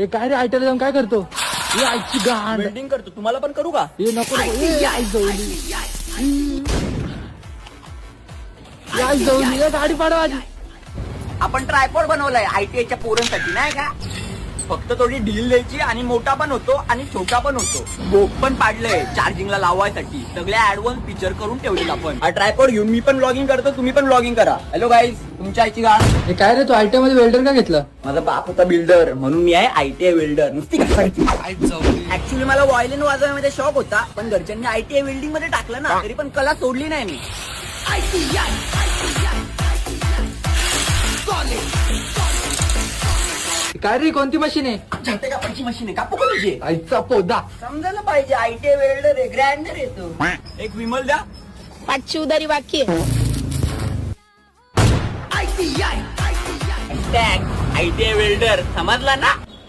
हे काय रे आयटीआयला जाऊन काय करतो? हे आईची गांड. वेल्डिंग करतो, तुम्हाला पण करू का? हे नको नको. ए, आई जवळली. ए, आई जवळली. ए, गाडी पाडवा आधी. आपण ट्रायपॉड बनवलाय आयटीआयच्या पोरांसाठी नाही का? फक्त थोडी ढील द्यायची आणि मोठा पण होतो आणि छोटा पण होतो. बोक पण पाडलंय चार्जिंगला लावायसाठी. सगळे ऍडव्हान्स फीचर करून ठेवलेला आपण. हा ट्रायपॉड घेऊन मी पण ब्लॉगिंग करतो, तुम्ही पण ब्लॉगिंग करा. हॅलो गाईज, तुमच्या आईची गाड. हे काय रे तू आयटीआय मध्ये वेल्डर का घेतलं? माझा बाप होता बिल्डर म्हणून मी आहे आयटीआय वेल्डर. नुसती ऍक्च्युली मला व्हायलिन वाजवण्यामध्ये शॉक होता, पण घरच्यांनी आयटीआय वेल्डिंग मध्ये टाकलं ना, तरी पण कला सोडली नाही मी. काय रे कोणती मशीन आहे? झटका कापायची मशीन आहे, कापू का तुझे? आईचा पोदा. समजायला पाहिजे आयटीआय वेल्डर आहे, ग्रँडर येतो. एक विमल द्या. 5ची उधारी बाकी आहे. आयटीआय वेल्डर समजला ना?